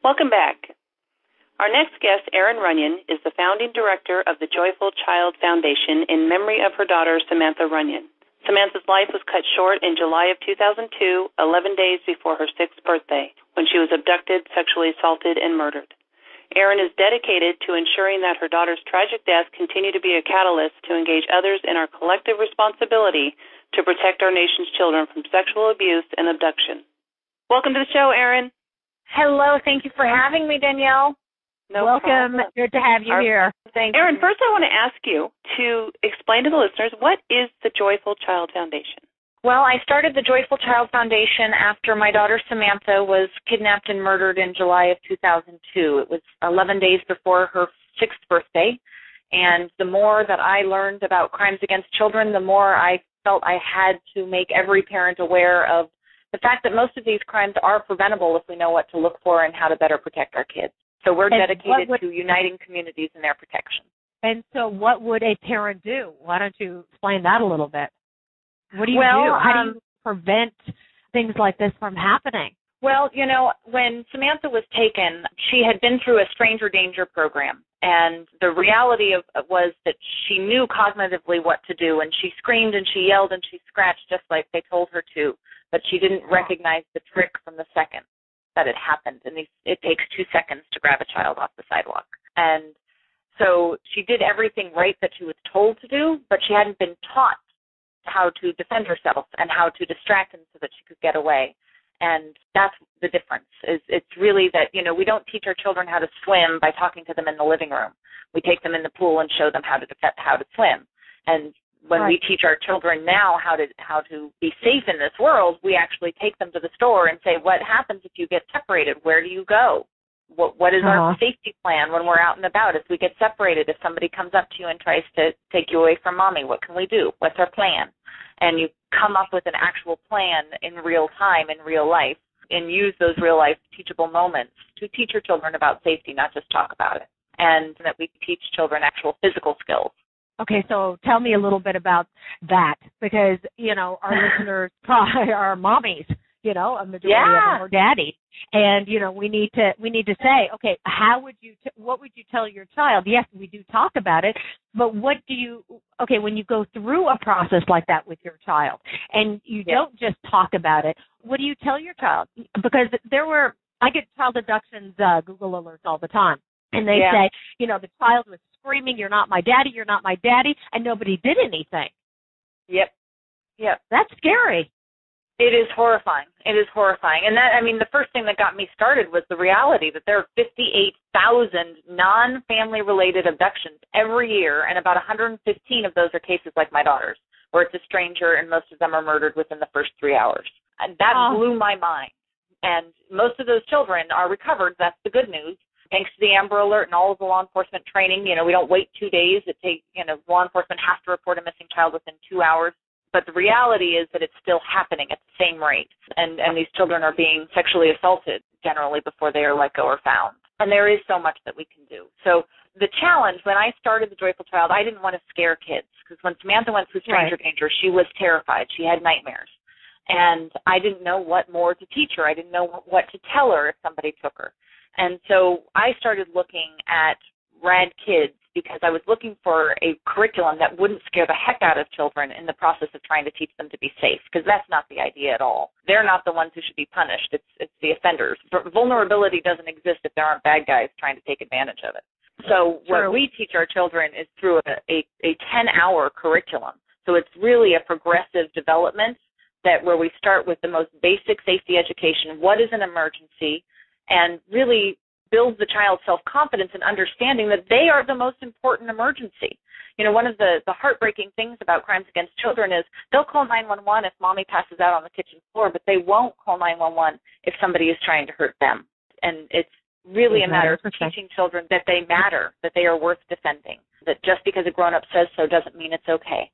Welcome back. Our next guest, Erin Runnion, is the founding director of the Joyful Child Foundation in memory of her daughter, Samantha Runnion. Samantha's life was cut short in July of 2002, 11 days before her 6th birthday, when she was abducted, sexually assaulted, and murdered. Erin is dedicated to ensuring that her daughter's tragic death continue to be a catalyst to engage others in our collective responsibility to protect our nation's children from sexual abuse and abduction. Welcome to the show, Erin. Hello. Thank you for having me, Danielle. Welcome. Problem. Good to have you here. Thank Erin, you. first I want to ask you to explain to the listeners, what is the Joyful Child Foundation? Well, I started the Joyful Child Foundation after my daughter Samantha was kidnapped and murdered in July of 2002. It was 11 days before her 6th birthday, and the more that I learned about crimes against children, the more I felt I had to make every parent aware of the fact that most of these crimes are preventable if we know what to look for and how to better protect our kids. So we're dedicated to uniting communities in their protection. And so what would a parent do? Why don't you explain that a little bit? What do you do? How do you prevent things like this from happening? Well, when Samantha was taken, she had been through a stranger danger program, and the reality was that she knew cognitively what to do, and she screamed and she yelled and she scratched just like they told her to, but she didn't recognize the trick from the second that it happened, and it takes 2 seconds to grab a child off the sidewalk. And so she did everything right that she was told to do, but she hadn't been taught how to defend herself and how to distract him so that she could get away. And that's the difference. It's really that, we don't teach our children how to swim by talking to them in the living room. We take them in the pool and show them how to swim. And when we teach our children now how to be safe in this world, we actually take them to the store and say, what happens if you get separated? Where do you go? What is our safety plan when we're out and about if we get separated? If somebody comes up to you and tries to take you away from mommy, what can we do? What's our plan? And you come up with an actual plan in real time, in real life, and use those real-life teachable moments to teach your children about safety, not just talk about it, and that we teach children actual physical skills. Okay, so tell me a little bit about that, because, our listeners probably are mommies, a majority of them are daddies. And, we need to say, okay, what would you tell your child? Yes, we do talk about it, but when you go through a process like that with your child and you don't just talk about it, what do you tell your child? Because I get child abductions Google alerts all the time, and they say, the child was screaming, you're not my daddy, and nobody did anything. Yep. That's scary. It is horrifying. And the first thing that got me started was the reality that there are 58,000 non-family related abductions every year, and about 115 of those are cases like my daughter's, where it's a stranger and most of them are murdered within the first 3 hours. And that blew my mind. And most of those children are recovered. That's the good news. Thanks to the Amber Alert and all of the law enforcement training, we don't wait 2 days. It takes, law enforcement has to report a missing child within 2 hours. But the reality is that it's still happening at the same rate. And these children are being sexually assaulted generally before they are let go or found. And there is so much that we can do. So the challenge, when I started the Joyful Child, I didn't want to scare kids. Because when Samantha went through stranger danger, she was terrified. She had nightmares. And I didn't know what more to teach her. I didn't know what to tell her if somebody took her. And so I started looking at rad kids because I was looking for a curriculum that wouldn't scare the heck out of children in the process of trying to teach them to be safe, because that's not the idea at all. They're not the ones who should be punished. It's the offenders. Vulnerability doesn't exist if there aren't bad guys trying to take advantage of it. So what we teach our children is through a 10-hour curriculum. So it's really a progressive development where we start with the most basic safety education. What is an emergency? And really builds the child's self-confidence and understanding that they are the most important emergency. One of the heartbreaking things about crimes against children is they'll call 911 if mommy passes out on the kitchen floor, but they won't call 911 if somebody is trying to hurt them. And it's really a matter of teaching children that they matter, that they are worth defending, that just because a grown-up says so doesn't mean it's okay.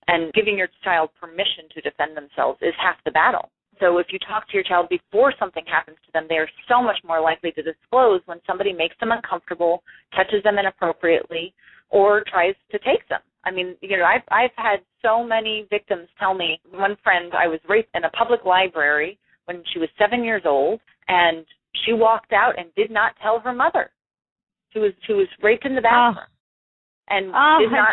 And giving your child permission to defend themselves is half the battle. So if you talk to your child before something happens to them, they are so much more likely to disclose when somebody makes them uncomfortable, touches them inappropriately, or tries to take them. I've had so many victims tell me. One friend, I was raped in a public library when she was 7 years old, and She walked out and did not tell her mother. She was raped in the bathroom. And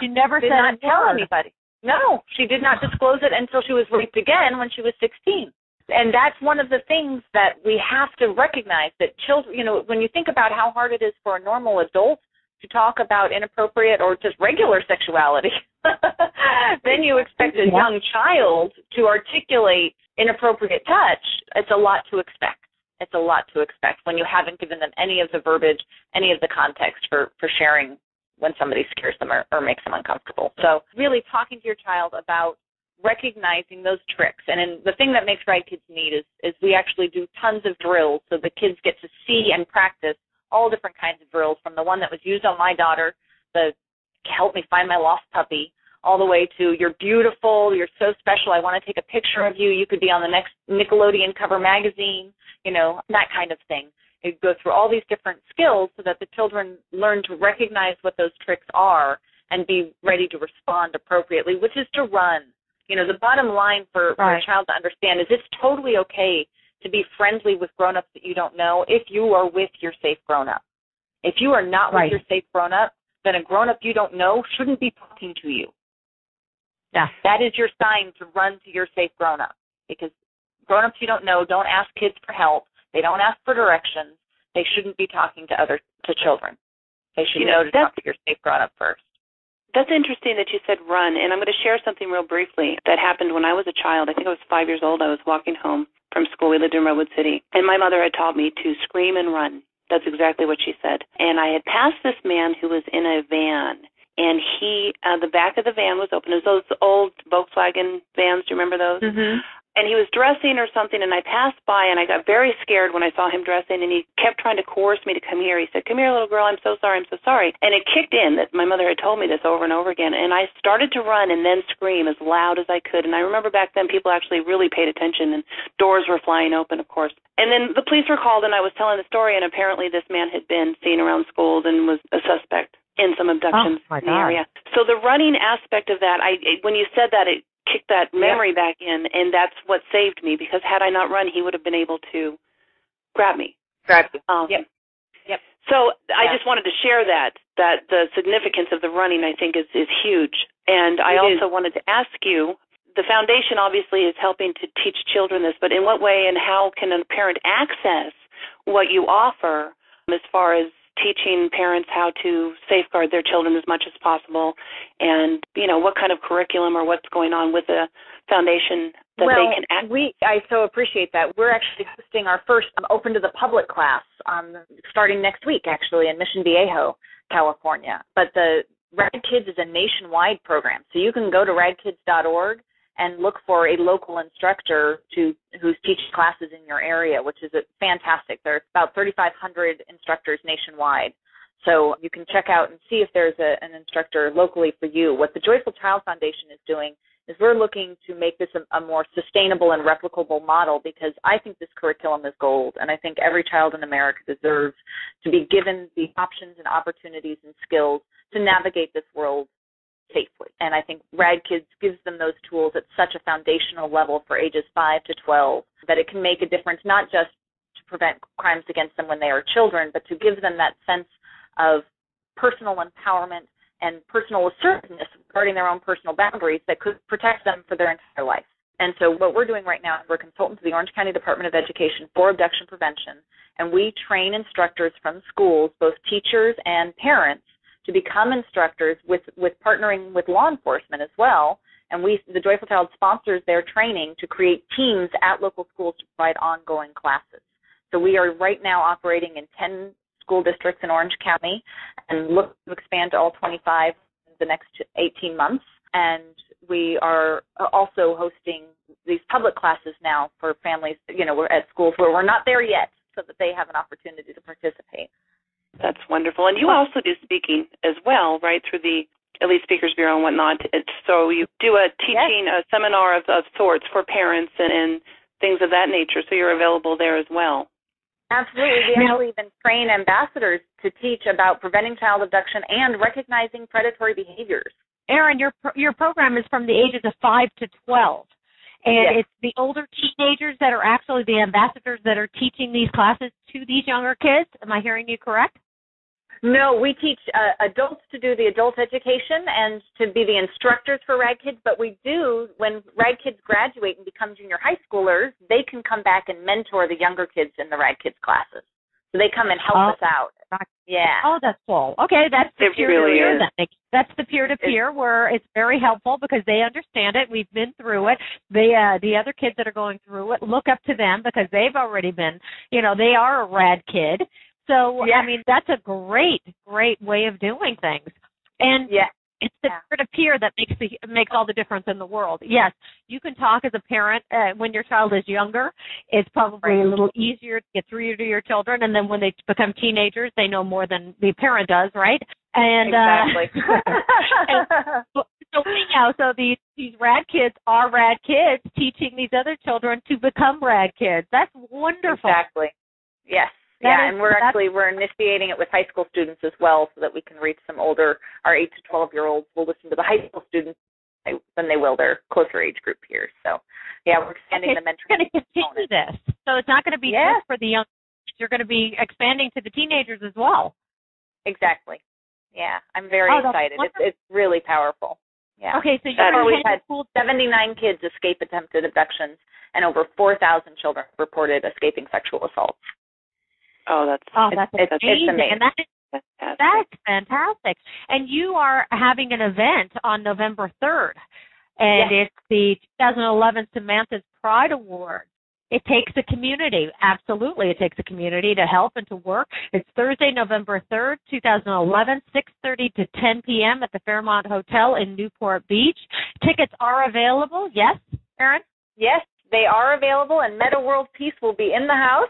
she never did not tell anybody. No, she did not disclose it until she was raped again when she was 16. And that's one of the things that we have to recognize, that children, when you think about how hard it is for a normal adult to talk about inappropriate or just regular sexuality, then you expect a young child to articulate inappropriate touch. It's a lot to expect. It's a lot to expect when you haven't given them any of the verbiage, any of the context for sharing when somebody scares them or makes them uncomfortable. So really talking to your child about recognizing those tricks. And the thing that makes Rad Kids neat is we actually do tons of drills so the kids get to see and practice all different kinds of drills, from the one that was used on my daughter, the help me find my lost puppy, all the way to you're beautiful, you're so special, I want to take a picture of you, you could be on the next Nickelodeon cover magazine, that kind of thing. It goes through all these different skills so that the children learn to recognize what those tricks are and be ready to respond appropriately, which is to run. The bottom line for a child to understand is it's totally okay to be friendly with grown-ups that you don't know if you are with your safe grown-up. If you are not with your safe grown-up, then a grown-up you don't know shouldn't be talking to you. Yeah. That is your sign to run to your safe grown-up, because grown-ups you don't know don't ask kids for help. They don't ask for directions. They shouldn't be talking to children. They should know to talk to your safe grown-up first. That's interesting that you said run, and I'm going to share something real briefly that happened when I was a child. I think I was 5 years old. I was walking home from school. We lived in Redwood City, and my mother had taught me to scream and run. That's exactly what she said. And I had passed this man who was in a van, and the back of the van was open. It was those old Volkswagen vans. Do you remember those? Mm-hmm. And he was dressing or something, and I passed by, and I got very scared when I saw him dressing, and he kept trying to coerce me to come here. He said, "Come here, little girl, I'm so sorry, I'm so sorry." And it kicked in that my mother had told me this over and over again, and I started to run and then scream as loud as I could. And I remember back then people actually really paid attention, and doors were flying open, of course. And then the police were called, and I was telling the story, and apparently this man had been seen around schools and was a suspect in some abductions in the area. So the running aspect of that, when you said that, it kicked that memory back in, and that's what saved me, because had I not run, he would have been able to grab me. Yep. So I just wanted to share that the significance of the running, I think, is huge. And I also wanted to ask you, the foundation obviously is helping to teach children this, but in what way and how can a parent access what you offer as far as teaching parents how to safeguard their children as much as possible, and what kind of curriculum or what's going on with the foundation that they can access? I so appreciate that. We're actually hosting our first open to the public class starting next week, actually, in Mission Viejo, California. But the Rad Kids is a nationwide program, so you can go to radkids.org and look for a local instructor who's teaching classes in your area, which is fantastic. There's about 3,500 instructors nationwide. So you can check out and see if there's an instructor locally for you. What the Joyful Child Foundation is doing is we're looking to make this a more sustainable and replicable model, because I think this curriculum is gold, and I think every child in America deserves to be given the options and opportunities and skills to navigate this world safely. And I think Rad Kids gives them those tools at such a foundational level for ages 5 to 12 that it can make a difference, not just to prevent crimes against them when they are children, but to give them that sense of personal empowerment and personal assertiveness regarding their own personal boundaries that could protect them for their entire life. And so what we're doing right now is we're consultants of the Orange County Department of Education for abduction prevention, and we train instructors from schools, both teachers and parents, to become instructors with partnering with law enforcement as well. And the Joyful Child sponsors their training to create teams at local schools to provide ongoing classes. So we are right now operating in 10 school districts in Orange County and look to expand to all 25 in the next 18 months. And we are also hosting these public classes now for families, we're at schools where we're not there yet, so that they have an opportunity to participate. That's wonderful. And you also do speaking as well, right, through the Elite Speakers Bureau and whatnot. So you do a teaching, a seminar of sorts for parents and things of that nature, so you're available there as well. Absolutely. We actually even train ambassadors to teach about preventing child abduction and recognizing predatory behaviors. Erin, your program is from the ages of 5 to 12. And it's the older teenagers that are actually the ambassadors that are teaching these classes to these younger kids. Am I hearing you correct? No, we teach adults to do the adult education and to be the instructors for RAD Kids, but we do, when RAD Kids graduate and become junior high schoolers, they can come back and mentor the younger kids in the RAD Kids classes. So they come and help us out. Yeah. Oh, that's cool. Okay, that's the peer-to-peer. That's the peer-to-peer where it's very helpful because they understand it. We've been through it. The other kids that are going through it look up to them because they've already been, they are a RAD kid. So, I mean, that's a great way of doing things. And it's the peer-to-peer that makes all the difference in the world. Yes, you can talk as a parent when your child is younger. It's probably a little easier to get through to your children, and then when they become teenagers, they know more than the parent does, right? And exactly. So these RAD kids are RAD kids teaching these other children to become RAD kids. That's wonderful. Exactly. Yes. And we're initiating it with high school students as well so that we can reach some older, our 8 to 12-year-olds will listen to the high school students than they will their closer age group peers. So, we're expanding the mentoring. We're going to continue this. So it's not going to be just for the young kids. You're going to be expanding to the teenagers as well. Exactly. Yeah, I'm very excited. It's really powerful. Yeah. Okay, so we've had 79 kids escape attempted abductions and over 4,000 children reported escaping sexual assaults. Oh, that's amazing. And that's fantastic. And you are having an event on November 3rd, and it's the 2011 Samantha's Pride Award. It takes a community. Absolutely, it takes a community to help and to work. It's Thursday, November 3rd, 2011, 6:30 to 10 p.m. at the Fairmont Hotel in Newport Beach. Tickets are available. Yes, Erin? Yes, they are available, and Meta World Peace will be in the house.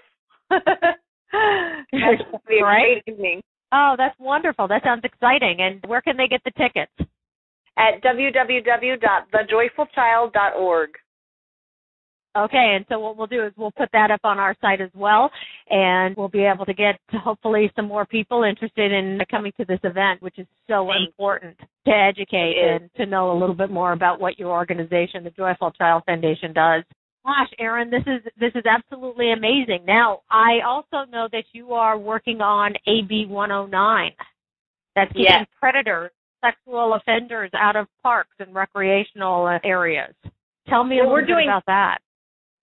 That's be a great evening. Oh, that's wonderful. That sounds exciting. And where can they get the tickets? At www.thejoyfulchild.org. Okay, and so what we'll do is we'll put that up on our site as well, and we'll be able to get hopefully some more people interested in coming to this event, which is so important to educate and to know a little bit more about what your organization, the Joyful Child Foundation, does. Gosh, Erin, this is absolutely amazing. Now, I also know that you are working on AB 109. That's keeping predators, sexual offenders out of parks and recreational areas. Tell me a little bit about that.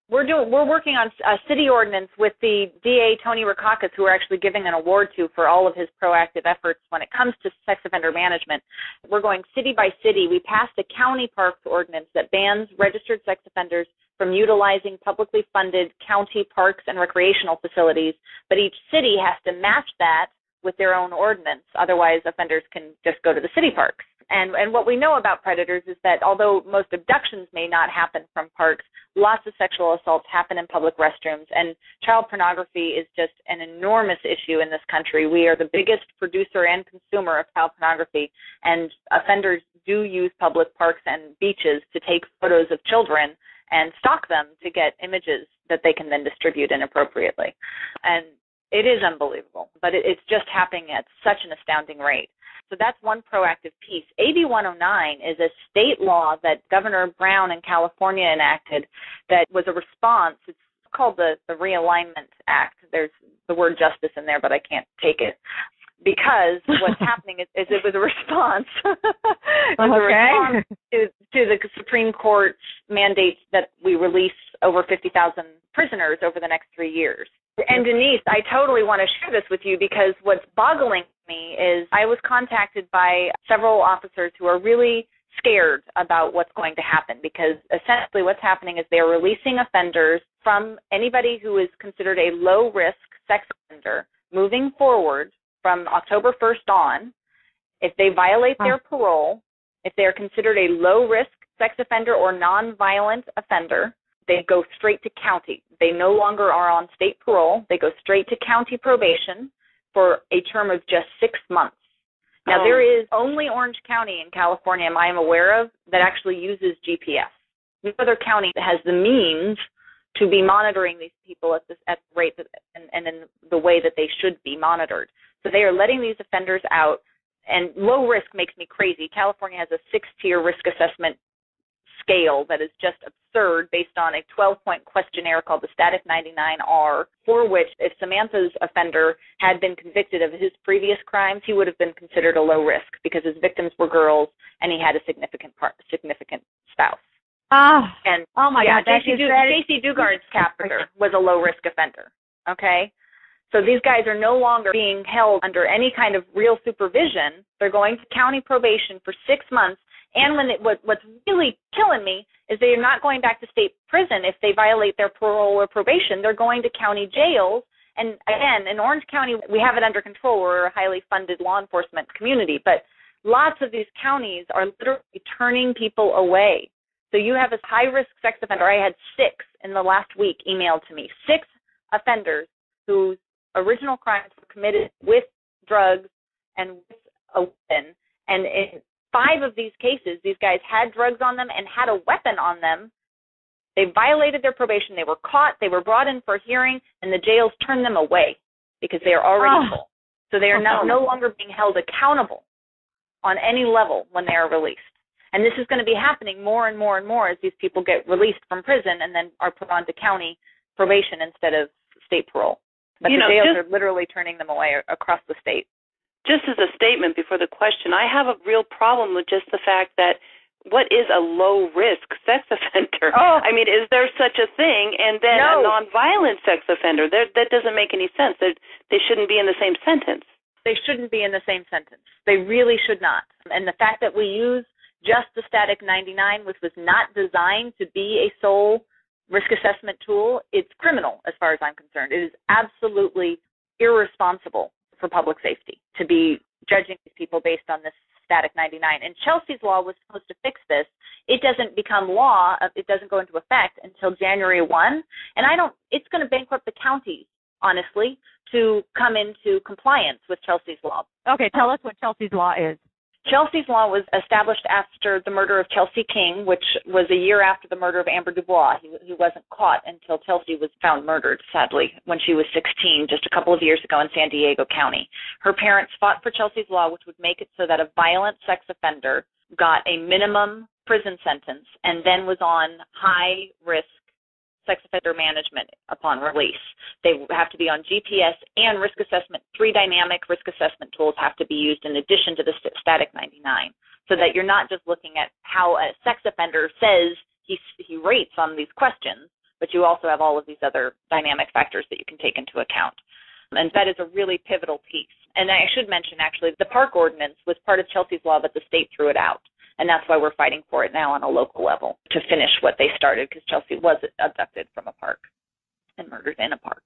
We're working on a city ordinance with the DA, Tony Rakakis, who we're actually giving an award to for all of his proactive efforts when it comes to sex offender management. We're going city by city. We passed a county parks ordinance that bans registered sex offenders from utilizing publicly funded county parks and recreational facilities, but each city has to match that with their own ordinance. Otherwise, offenders can just go to the city parks. And what we know about predators is that although most abductions may not happen from parks, lots of sexual assaults happen in public restrooms, and child pornography is just an enormous issue in this country. We are the biggest producer and consumer of child pornography, and offenders do use public parks and beaches to take photos of children and stalk them to get images that they can then distribute inappropriately. And it is unbelievable, but it's just happening at such an astounding rate. So that's one proactive piece. AB 109 is a state law that Governor Brown in California enacted that was a response. It's called the Realignment Act. There's the word justice in there, but I can't take it. Because what's happening is it was a response. It was a response to the Supreme Court's mandates that we release over 50,000 prisoners over the next 3 years. And Denise, I totally want to share this with you because what's boggling me is I was contacted by several officers who are really scared about what's going to happen because essentially what's happening is they're releasing offenders from anybody who is considered a low-risk sex offender moving forward from October 1st on. If they violate their parole, if they're considered a low-risk sex offender or nonviolent offender, they go straight to county. They no longer are on state parole. They go straight to county probation for a term of just 6 months. Now, there is only Orange County in California I am aware of that actually uses GPS. No other county has the means to be monitoring these people at the rate and in the way that they should be monitored. So they are letting these offenders out, and low risk makes me crazy. California has a 6-tier risk assessment scale that is just absurd based on a 12-point questionnaire called the Static 99R, for which if Samantha's offender had been convicted of his previous crimes, he would have been considered a low risk because his victims were girls and he had a significant spouse. Oh my God. J.C. Dugard's captor was a low-risk offender, okay? So these guys are no longer being held under any kind of real supervision. They're going to county probation for 6 months. And what's really killing me is they are not going back to state prison if they violate their parole or probation. They're going to county jails. And again, in Orange County, we have it under control. We're a highly funded law enforcement community. But lots of these counties are literally turning people away. So you have a high-risk sex offender. I had 6 in the last week emailed to me, 6 offenders whose original crimes were committed with drugs and with a weapon. And in 5 of these cases, these guys had drugs on them and had a weapon on them. They violated their probation. They were caught. They were brought in for a hearing, and the jails turned them away because they are already full. So they are no longer being held accountable on any level when they are released. And this is going to be happening more and more and more as these people get released from prison and then are put onto county probation instead of state parole. But the jails are literally turning them away across the state. Just as a statement before the question, I have a real problem with just the fact that what is a low-risk sex offender? I mean, is there such a thing? And then a nonviolent sex offender? That doesn't make any sense. They shouldn't be in the same sentence. They shouldn't be in the same sentence. They really should not. And the fact that we use just the Static 99, which was not designed to be a sole risk assessment tool, it's criminal as far as I'm concerned. It is absolutely irresponsible for public safety to be judging these people based on this Static 99. And Chelsea's law was supposed to fix this. It doesn't become law. It doesn't go into effect until January 1. And it's going to bankrupt the counties, honestly, to come into compliance with Chelsea's law. Okay, tell us what Chelsea's law is. Chelsea's law was established after the murder of Chelsea King, which was a year after the murder of Amber Dubois. He wasn't caught until Chelsea was found murdered, sadly, when she was 16, just a couple of years ago in San Diego County. Her parents fought for Chelsea's law, which would make it so that a violent sex offender got a minimum prison sentence and then was on high-risk sex offender management upon release. They have to be on GPS and risk assessment. 3 dynamic risk assessment tools have to be used in addition to the Static 99, so that you're not just looking at how a sex offender says he rates on these questions, but you also have all of these other dynamic factors that you can take into account. And that is a really pivotal piece. And I should mention, actually, the park ordinance was part of Chelsea's law, but the state threw it out. And that's why we're fighting for it now on a local level to finish what they started, because Chelsea was abducted from a park and murdered in a park.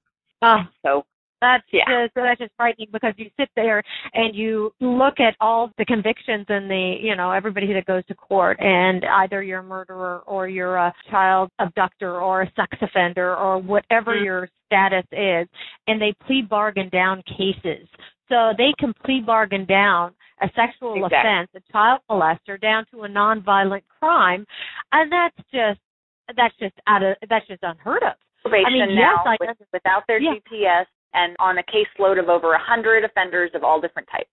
So that's just frightening, because you sit there and you look at all the convictions and everybody that goes to court, and either you're a murderer or you're a child abductor or a sex offender or whatever your status is, and they plea bargain down cases. So they can plea bargain down a sexual offense, a child molester, down to a nonviolent crime, and that's just unheard of. Probation without their GPS and on a caseload of over 100 offenders of all different types.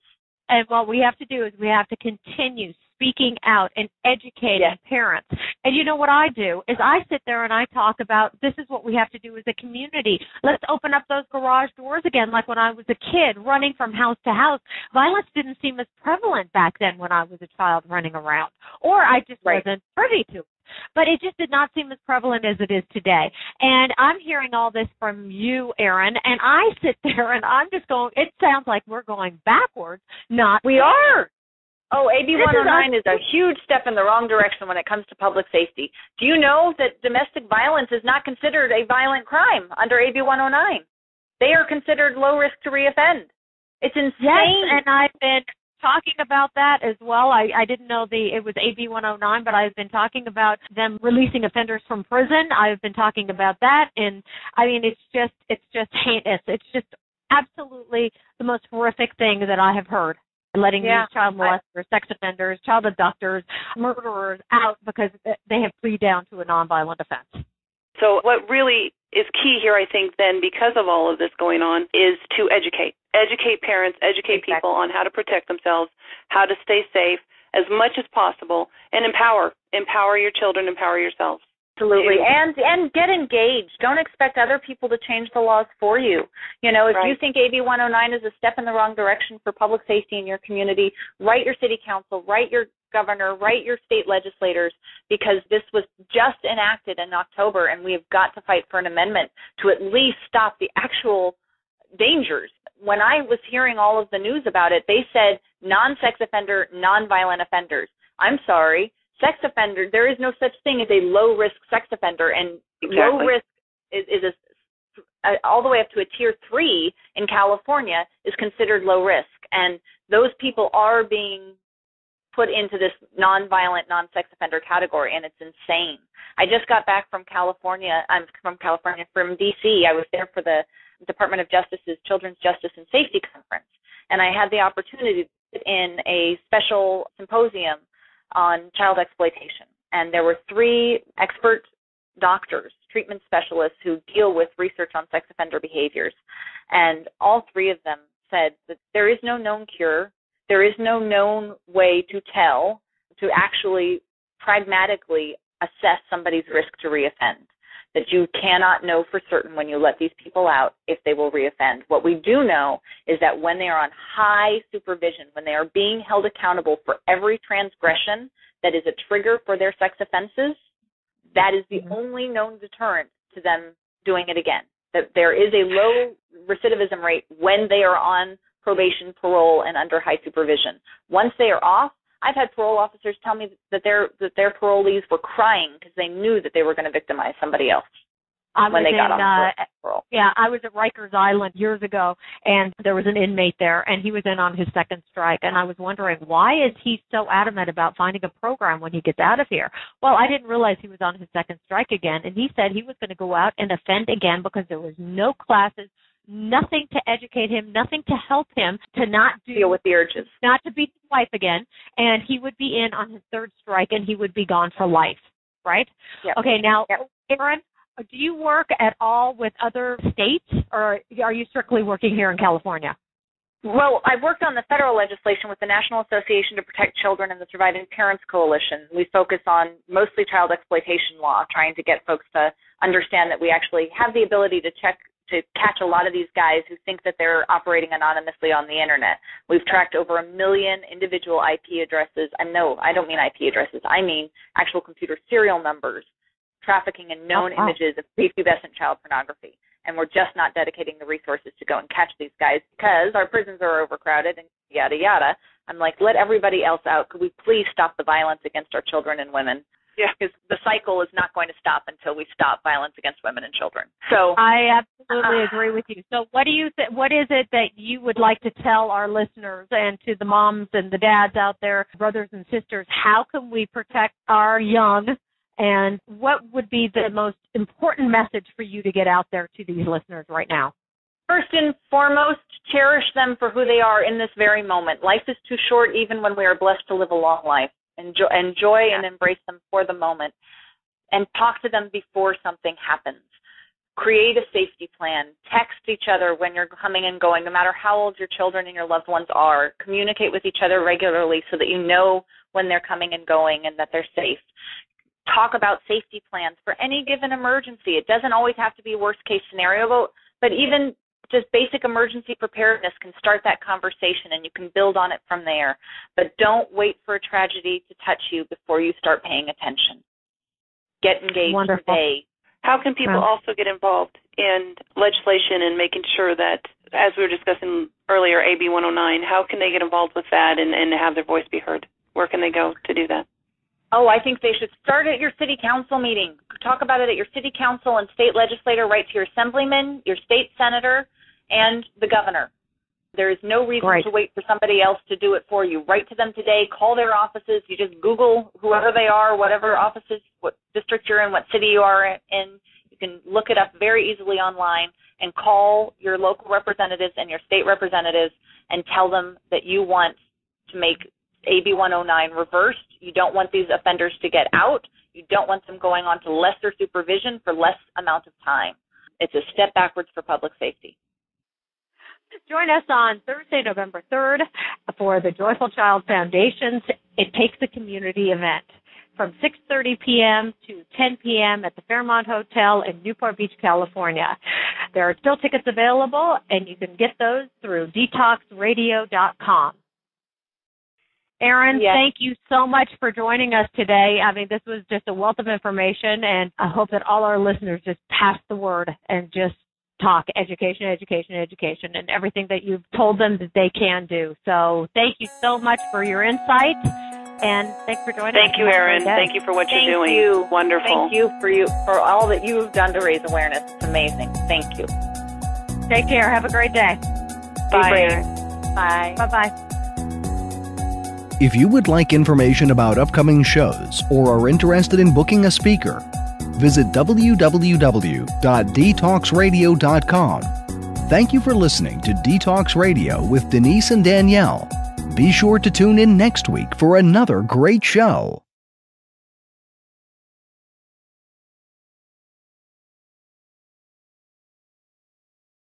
And what we have to do is we have to continue speaking out and educating parents. And you know what I do is I sit there and I talk about, this is what we have to do as a community. Let's open up those garage doors again, like when I was a kid running from house to house. Violence didn't seem as prevalent back then when I was a child running around, or I just wasn't privy to it. But it just did not seem as prevalent as it is today. And I'm hearing all this from you, Erin, and I sit there and I'm just going, it sounds like we're going backwards, not we are. Oh, AB 109 is a huge step in the wrong direction when it comes to public safety. Do you know that domestic violence is not considered a violent crime under AB 109? They are considered low risk to reoffend. It's insane. Yes, and I've been talking about that as well. I didn't know it was AB 109, but I've been talking about them releasing offenders from prison. I've been talking about that, and I mean, it's just heinous. It's just absolutely the most horrific thing that I have heard. Letting these child molesters, sex offenders, child abductors, murderers out because they have pleaded down to a nonviolent offense. So what really is key here, I think, then, because of all of this going on, is to educate. Educate parents, educate people on how to protect themselves, how to stay safe, as much as possible, and empower your children, empower yourselves. Absolutely. And get engaged. Don't expect other people to change the laws for you. You know, if you think AB 109 is a step in the wrong direction for public safety in your community, write your city council, write your governor, write your state legislators, because this was just enacted in October, and we have got to fight for an amendment to at least stop the actual dangers. When I was hearing all of the news about it, they said non-sex offender, non-violent offenders. I'm sorry. Sex offender, there is no such thing as a low-risk sex offender, and low risk is all the way up to a tier 3 in California is considered low risk, and those people are being put into this non-violent, non-sex offender category, and it's insane. I just got back from California. I'm from D.C. I was there for the Department of Justice's Children's Justice and Safety Conference, and I had the opportunity to sit in a special symposium on child exploitation. And there were 3 expert doctors, treatment specialists who deal with research on sex offender behaviors. And all 3 of them said that there is no known cure. There is no known way to tell, to actually pragmatically assess somebody's risk to reoffend. That you cannot know for certain when you let these people out if they will reoffend. What we do know is that when they are on high supervision, when they are being held accountable for every transgression that is a trigger for their sex offenses, that is the only known deterrent to them doing it again. That there is a low recidivism rate when they are on probation, parole, and under high supervision. Once they are off, I've had parole officers tell me that their parolees were crying because they knew that they were going to victimize somebody else when they got on parole. Yeah, I was at Rikers Island years ago, and there was an inmate there, and he was in on his second strike, and I was wondering, why is he so adamant about finding a program when he gets out of here? Well, I didn't realize he was on his second strike again, and he said he was going to go out and offend again because there was no classes, nothing to educate him, nothing to help him to not deal with the urges, not to beat his wife again, and he would be in on his third strike, and he would be gone for life, right? Yep. Okay, now, yep. Erin, do you work at all with other states, or are you strictly working here in California? Well, I've worked on the federal legislation with the National Association to Protect Children and the Surviving Parents Coalition. We focus on mostly child exploitation law, trying to get folks to understand that we actually have the ability to catch a lot of these guys who think that they're operating anonymously on the internet. We've tracked over 1 million individual IP addresses. No, I don't mean IP addresses. I mean actual computer serial numbers, trafficking in known images of prepubescent child pornography. And we're just not dedicating the resources to go and catch these guys because our prisons are overcrowded and yada, yada. I'm like, let everybody else out. Could we please stop the violence against our children and women? Yeah, because the cycle is not going to stop until we stop violence against women and children. So I absolutely agree with you. So what do you what is it that you would like to tell our listeners and to the moms and the dads out there, brothers and sisters? How can we protect our young, and what would be the most important message for you to get out there to these listeners right now? First and foremost, cherish them for who they are in this very moment. Life is too short even when we are blessed to live a long life. Enjoy and embrace them for the moment, and talk to them before something happens. Create a safety plan. Text each other when you're coming and going, no matter how old your children and your loved ones are. Communicate with each other regularly so that you know when they're coming and going and that they're safe. Talk about safety plans for any given emergency. It doesn't always have to be worst case scenario, but even just basic emergency preparedness can start that conversation, and you can build on it from there. But don't wait for a tragedy to touch you before you start paying attention. Get engaged today. How can people also get involved in legislation and making sure that, as we were discussing earlier, AB 109, how can they get involved with that and have their voice be heard? Where can they go to do that? Oh, I think they should start at your city council meeting. Talk about it at your city council and state legislator. Write to your assemblyman, your state senator, and the governor. There is no reason to wait for somebody else to do it for you. Write to them today. Call their offices. You just Google whoever they are, whatever offices, what district you're in, what city you are in. You can look it up very easily online and call your local representatives and your state representatives and tell them that you want to make AB 109 reversed. You don't want these offenders to get out. You don't want them going on to lesser supervision for less amount of time. It's a step backwards for public safety. Join us on Thursday, November 3rd for the Joyful Child Foundation's It Takes a Community event from 6:30 p.m. to 10 p.m. at the Fairmont Hotel in Newport Beach, California. There are still tickets available, and you can get those through detoxradio.com. Erin, Thank you so much for joining us today. I mean, this was just a wealth of information, and I hope that all our listeners just pass the word and just talk education, and everything that you've told them that they can do. So thank you so much for your insight, and thanks for joining us. Thank you, Erin. Thank you for what you're doing. Thank you. Wonderful. Thank you for all that you've done to raise awareness. It's amazing. Thank you. Take care. Have a great day. Bye. Bye. Bye-bye. If you would like information about upcoming shows or are interested in booking a speaker, visit www.detoxradio.com. Thank you for listening to Detox Radio with Denise and Danielle. Be sure to tune in next week for another great show.